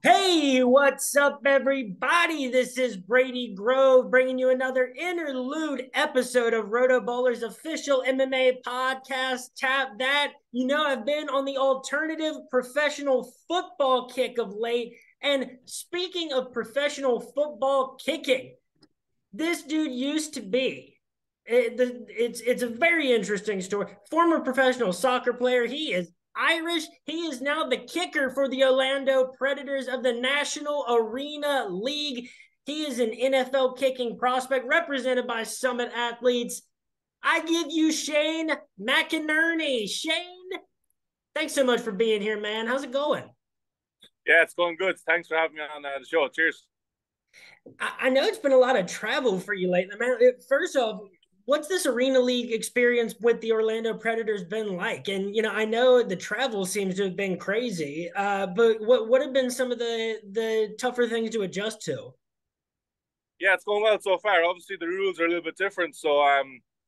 Hey, what's up, everybody? This is Brady Grove bringing you another interlude episode of RotoBallers official MMA podcast. Tap that. I've been on the alternative professional football kick of late. And speaking of professional football kicking, this dude used to be. It's a very interesting story. Former professional soccer player. He is Irish. He is now the kicker for the Orlando Predators of the National Arena League. He is an NFL kicking prospect represented by Summit Athletes. I give you Shane McInerney. Shane, thanks so much for being here, man. How's it going? Yeah, it's going good. Thanks for having me on the show. Cheers. I know it's been a lot of travel for you lately, man. First off, what's this Arena League experience with the Orlando Predators been like? And I know the travel seems to have been crazy, but what have been some of the tougher things to adjust to? Yeah, it's going well so far. Obviously, the rules are a little bit different. So,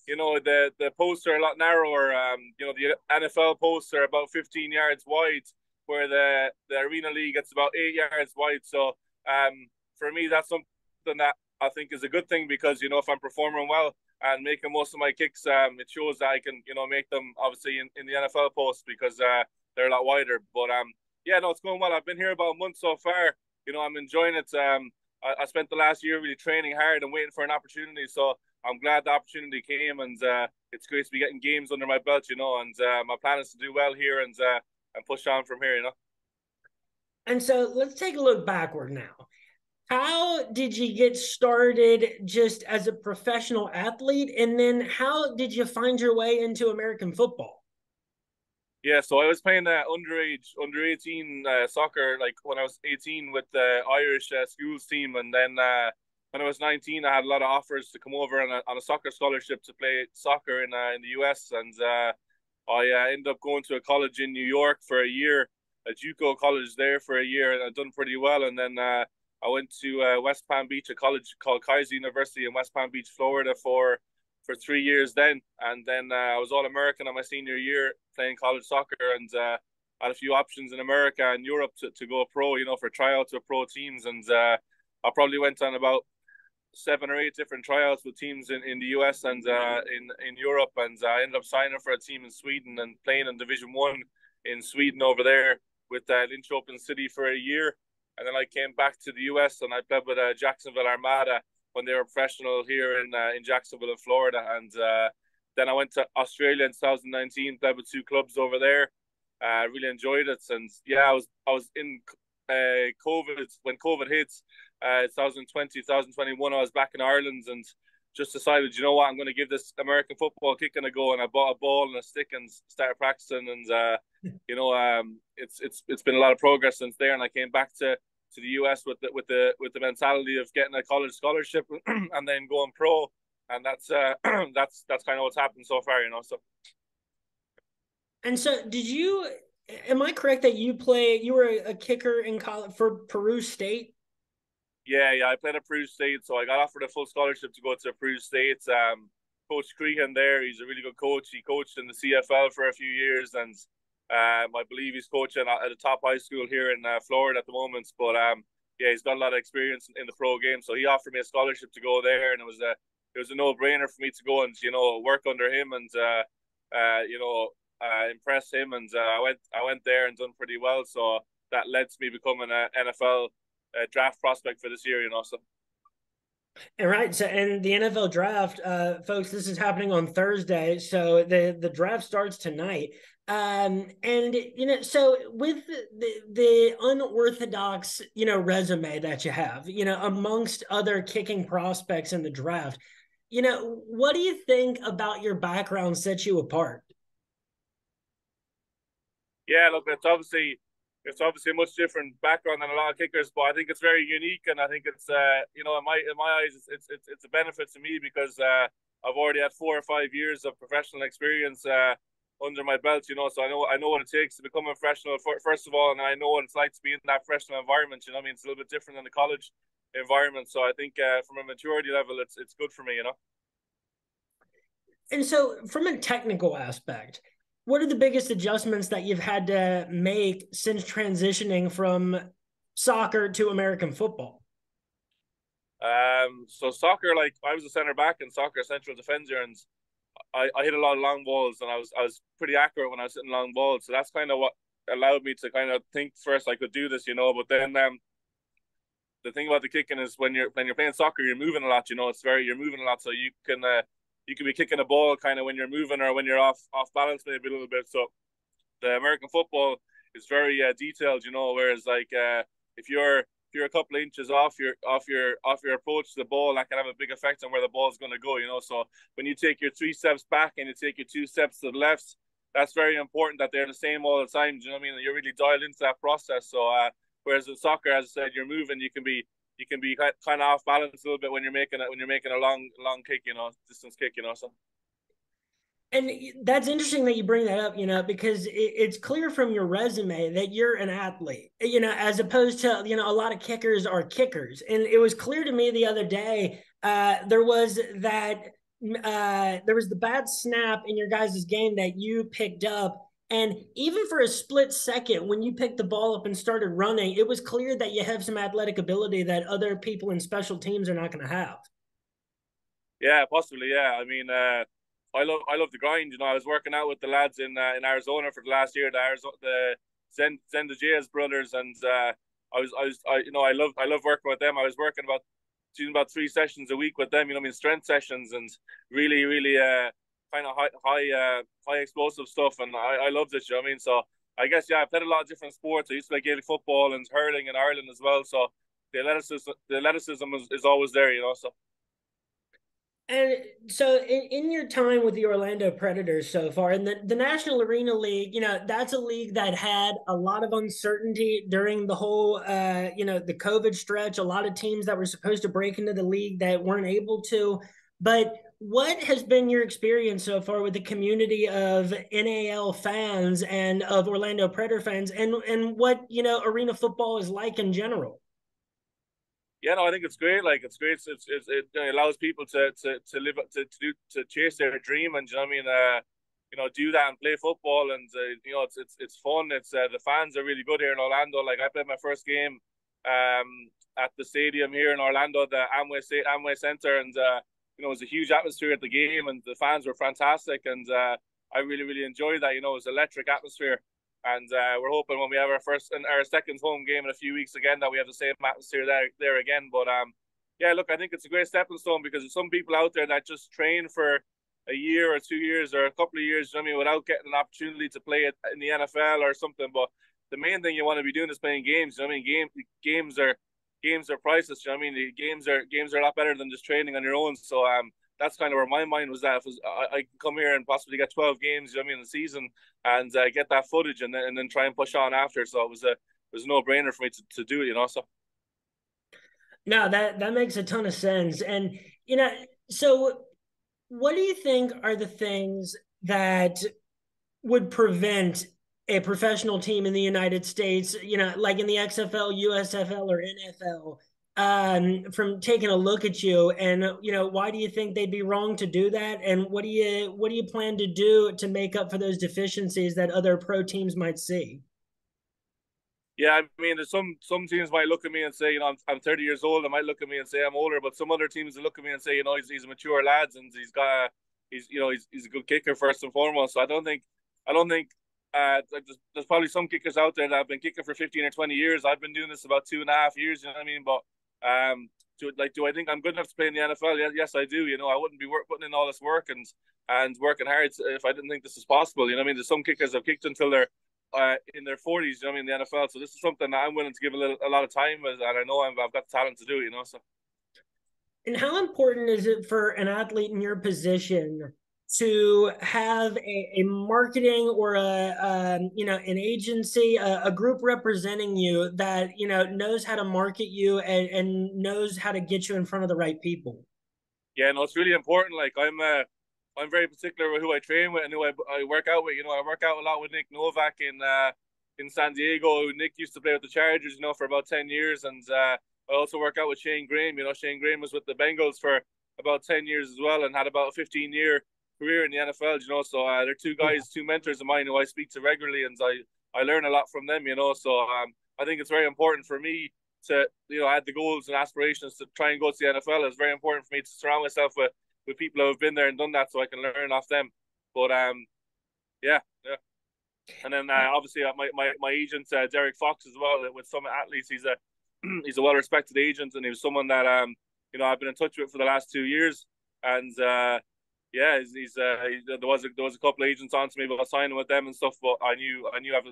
the posts are a lot narrower. The NFL posts are about 15 yards wide, where the Arena League gets about 8 yards wide. So, for me, that's something that I think is a good thing because if I'm performing well and making most of my kicks, it shows that I can make them obviously in the NFL posts because they're a lot wider. But yeah, no, it's going well. I've been here about a month so far. I'm enjoying it. I spent the last year really training hard and waiting for an opportunity. So I'm glad the opportunity came, and it's great to be getting games under my belt. And my plan is to do well here and push on from here. And so let's take a look backward now. How did you get started just as a professional athlete? And then how did you find your way into American football? Yeah, so I was playing under 18 soccer, like when I was 18 with the Irish schools team, and then when I was 19, I had a lot of offers to come over on a soccer scholarship to play soccer in the US, and I ended up going to a college in New York for a year, a JUCO college there for a year, and I've done pretty well. And then I went to West Palm Beach, a college called Kaiser University in West Palm Beach, Florida, for 3 years then. And then I was All American on my senior year playing college soccer, and I had a few options in America and Europe to go pro, for tryouts with pro teams. And I probably went on about 7 or 8 different tryouts with teams in the US and in Europe. And I ended up signing for a team in Sweden and playing in Division 1 in Sweden over there with Linköping City for a year. And then I came back to the US and I played with Jacksonville Armada when they were professional here in Jacksonville, in Florida. And then I went to Australia in 2019, played with 2 clubs over there. Really enjoyed it. And yeah, I was in COVID when COVID hit, 2020, 2021. I was back in Ireland and just decided, I'm going to give this American football kicking a go. And I bought a ball and a stick and started practicing. And it's been a lot of progress since there. And I came back to the US with the mentality of getting a college scholarship and then going pro, and that's kind of what's happened so far. So. And so am I correct that you were a kicker in college for Peru State? Yeah, I played at Peru State, so I got offered a full scholarship to go to Peru State. Coach Crehan there, he's a really good coach. He coached in the CFL for a few years, and I believe he's coaching at a top high school here in Florida at the moment. But yeah, he's got a lot of experience in the pro game, so he offered me a scholarship to go there, and it was a no brainer for me to go and work under him and impress him. And I went there and done pretty well, so that led to me becoming an NFL draft prospect for this year. So. And right, so and the NFL draft, folks, this is happening on Thursday, so the draft starts tonight. And so with the unorthodox, resume that you have, amongst other kicking prospects in the draft, what do you think about your background sets you apart? Yeah, look, it's obviously a much different background than a lot of kickers, but I think it's very unique, and I think it's in my eyes it's a benefit to me because I've already had 4 or 5 years of professional experience under my belt, so I know what it takes to become a professional first of all, and I know what it's like to be in that professional environment. I mean, it's a little bit different than the college environment, so I think from a maturity level, it's good for me. And so, from a technical aspect, what are the biggest adjustments that you've had to make since transitioning from soccer to American football? So soccer, like I was a center back in soccer, central defender, and I hit a lot of long balls, and I was pretty accurate when I was hitting long balls. So that's kind of what allowed me to kind of think first I could do this, But then the thing about the kicking is when you're playing soccer, you're moving a lot. You're moving a lot, so you can be kicking a ball kind of when you're moving or when you're off balance maybe a little bit. So the American football is very detailed, Whereas like if you're a couple of inches off your approach to the ball, that can have a big effect on where the ball is going to go. So when you take your 3 steps back and you take your 2 steps to the left, that's very important that they're the same all the time. Do you know what I mean? You're really dialed into that process. So whereas in soccer, as I said, you're moving, you can be kind of off balance a little bit when you're making a long kick, distance kick, So. And that's interesting that you bring that up, because it's clear from your resume that you're an athlete, as opposed to, a lot of kickers are kickers. And it was clear to me the other day, there was the bad snap in your guys' game that you picked up. And even for a split second, when you picked the ball up and started running, it was clear that you have some athletic ability that other people in special teams are not going to have. Yeah, possibly. Yeah, I mean, I love the grind. I was working out with the lads in Arizona for the last year, the Zenda Jay's brothers, and I love working with them. I was doing about 3 sessions a week with them. Strength sessions and really kind of high explosive stuff, and I loved it. So I guess I've played a lot of different sports. I used to play Gaelic football and hurling in Ireland as well. So the athleticism is always there. So. And so in your time with the Orlando Predators so far, and the National Arena League, that's a league that had a lot of uncertainty during the whole, the COVID stretch, a lot of teams that were supposed to break into the league that weren't able to. But what has been your experience so far with the community of NAL fans and of Orlando Predator fans, and what, arena football is like in general? Yeah, no, I think it's great. Like it's great. It allows people to live to chase their dream, and do that and play football, and it's fun. It's the fans are really good here in Orlando. Like I played my first game at the stadium here in Orlando, the Amway Center, and it was a huge atmosphere at the game, and the fans were fantastic, and I really enjoyed that. It was electric atmosphere. And we're hoping when we have our second home game in a few weeks again that we have the same atmosphere there again. But yeah, look, I think it's a great stepping stone because there's some people out there that just train for a year or 2 years or a couple of years, without getting an opportunity to play it in the NFL or something. But the main thing you want to be doing is playing games. Games are priceless. The games are a lot better than just training on your own. So that's kind of where my mind was at. I can come here and possibly get 12 games, in the season, and get that footage, and then try and push on after. So it was a no-brainer for me to do it, So No, that makes a ton of sense. And so what do you think are the things that would prevent a professional team in the United States, like in the XFL, USFL, or NFL, from taking a look at you? And why do you think they'd be wrong to do that? And what do you plan to do to make up for those deficiencies that other pro teams might see? Yeah, I mean, there's some teams might look at me and say, I'm 30 years old. They might look at me and say I'm older, but some other teams will look at me and say, he's a mature lad, and he's a good kicker first and foremost. So I don't think there's probably some kickers out there that have been kicking for 15 or 20 years. I've been doing this about 2.5 years. You know what I mean? But do I think I'm good enough to play in the NFL? Yes, I do. I wouldn't be putting in all this work and working hard if I didn't think this is possible. You know what I mean? There's some kickers have kicked until they're in their 40s. You know what I mean? In the NFL. So this is something that I'm willing to give a lot of time with, and I know I've got the talent to do it. So. And how important is it for an athlete in your position to have a marketing or an agency, a group representing you that knows how to market you and knows how to get you in front of the right people? Yeah, no, it's really important. Like I'm very particular with who I train with and who I work out with. I work out a lot with Nick Novak in San Diego. Nick used to play with the Chargers, for about 10 years, and I also work out with Shane Graham. Shane Graham was with the Bengals for about 10 years as well, and had about a 15-year career in the NFL. So they're two mentors of mine who I speak to regularly, and I learn a lot from them. So I think it's very important for me to, add the goals and aspirations to try and go to the NFL. It's very important for me to surround myself with people who have been there and done that, so I can learn off them. But yeah. And then obviously my agent Derek Fox as well with Summit Athletes. He's a he's a well respected agent, and he was someone that I've been in touch with for the last 2 years. And yeah, there was a couple of agents on to me about signing with them and stuff. But I knew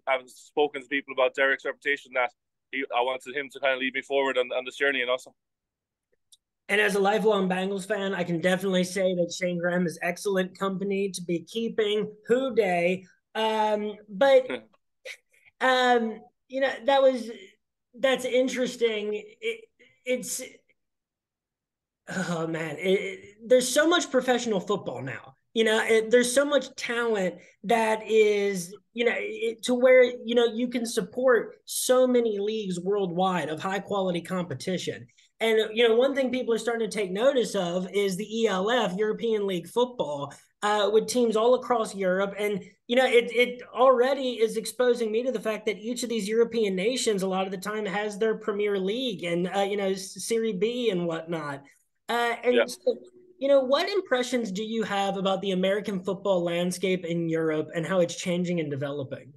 having spoken to people about Derek's reputation that I wanted him to kind of lead me forward on this journey, and also. And as a lifelong Bengals fan, I can definitely say that Shane Graham is excellent company to be keeping. Who day? But that's interesting. It's oh man, there's so much professional football now. There's so much talent that is, to where, you can support so many leagues worldwide of high quality competition. And, one thing people are starting to take notice of is the ELF, European League Football, with teams all across Europe. And, it already is exposing me to the fact that each of these European nations, a lot of the time, has their Premier League and, Serie B and whatnot. Yeah. So, what impressions do you have about the American football landscape in Europe and how it's changing and developing?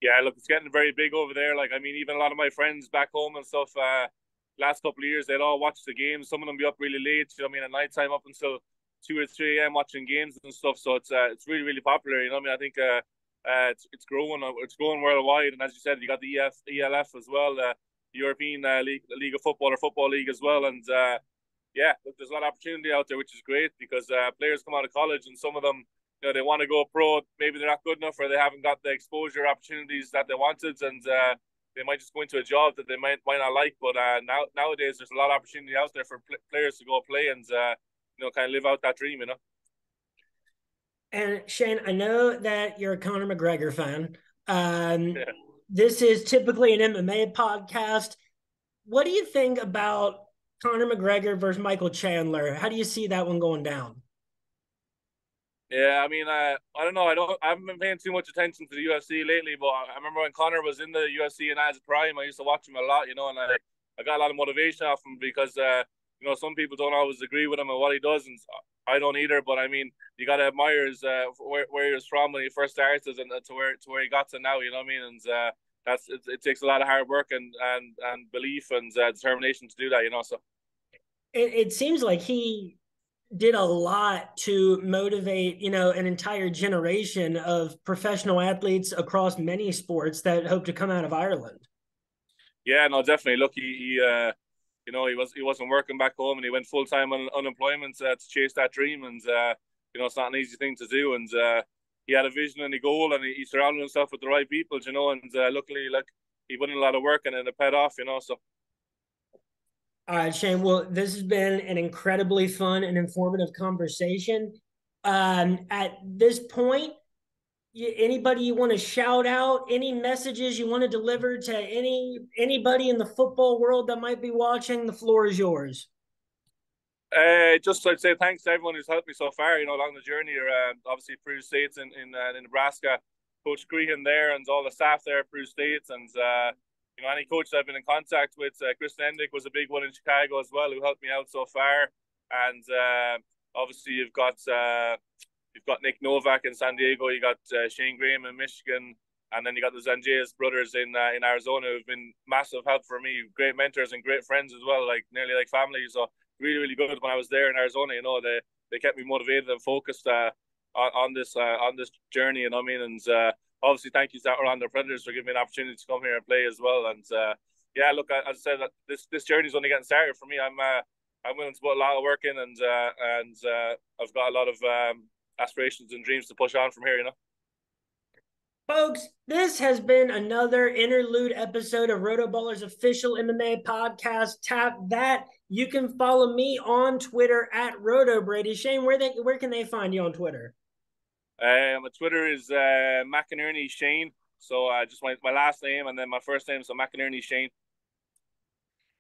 Yeah, look, it's getting very big over there. Like, I mean, even a lot of my friends back home and stuff, last couple of years, they'd all watch the games. Some of them be up really late, at night time up until 2 or 3 a.m. watching games and stuff. So it's really, really popular. I think it's growing. It's growing worldwide. And as you said, you got the ELF as well, the European League of Football or Football League as well. And yeah, look, there's a lot of opportunity out there, which is great because players come out of college and some of them, they want to go pro. Maybe they're not good enough or they haven't got the exposure opportunities that they wanted, and they might just go into a job that they might not like. But nowadays, there's a lot of opportunity out there for players to go play and kind of live out that dream. And Shane, I know that you're a Conor McGregor fan. Yeah. This is typically an MMA podcast. What do you think about Conor McGregor versus Michael Chandler? How do you see that one going down? Yeah, I mean, I don't know. I haven't been paying too much attention to the UFC lately, but I remember when Conor was in the UFC and at his prime, I used to watch him a lot, and I got a lot of motivation off him because some people don't always agree with him and what he does, and I don't either. But I mean, you got to admire his where he was from when he first started and to where he got to now. You know what I mean? And it takes a lot of hard work and belief and determination to do that. So it seems like he did a lot to motivate, an entire generation of professional athletes across many sports that hope to come out of Ireland. Yeah, no, definitely. Look, he wasn't working back home, and he went full time on unemployment to chase that dream. And it's not an easy thing to do. And he had a vision and a goal, and he surrounded himself with the right people, And luckily, he put in a lot of work, and then it paid off. So. All right, Shane. Well, this has been an incredibly fun and informative conversation. At this point, anybody you want to shout out, any messages you want to deliver to anybody in the football world that might be watching, the floor is yours. Just I'd say thanks to everyone who's helped me so far, along the journey. Obviously, Peru State's in Nebraska, Coach Crehan there, and all the staff there at Peru State, and any coach I've been in contact with, Chris Endick was a big one in Chicago as well, who helped me out so far. And obviously, you've got Nick Novak in San Diego, you got Shane Graham in Michigan, and then you got the Zanjayas brothers in Arizona, who've been massive help for me, great mentors and great friends as well, like nearly like family. So really, really good when I was there in Arizona. They kept me motivated and focused on this journey. And obviously, thank you to Orlando Predators for giving me an opportunity to come here and play as well. And yeah, look, as I said, this journey is only getting started for me. I'm willing to put a lot of work in, and I've got a lot of aspirations and dreams to push on from here. Folks, this has been another interlude episode of RotoBallers official MMA podcast. Tap that. You can follow me on Twitter at RotoBrady. Shane, where can they find you on Twitter? My Twitter is McInerney Shane. So just my last name and then my first name, so McInerney Shane.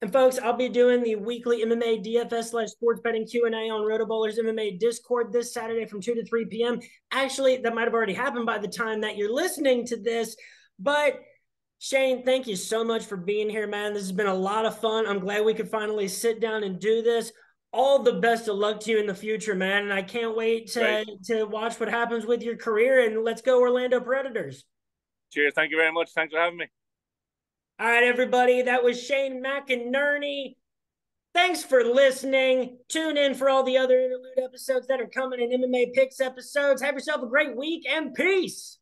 And folks, I'll be doing the weekly MMA DFS/sports betting Q&A on RotoBallers MMA Discord this Saturday from 2 to 3 p.m. Actually, that might have already happened by the time that you're listening to this, but Shane, thank you so much for being here, man. This has been a lot of fun. I'm glad we could finally sit down and do this. All the best of luck to you in the future, man. And I can't wait to watch what happens with your career. And let's go, Orlando Predators. Cheers. Thank you very much. Thanks for having me. All right, everybody. That was Shane McInerney. Thanks for listening. Tune in for all the other Interlude episodes that are coming in MMA Picks episodes. Have yourself a great week and peace.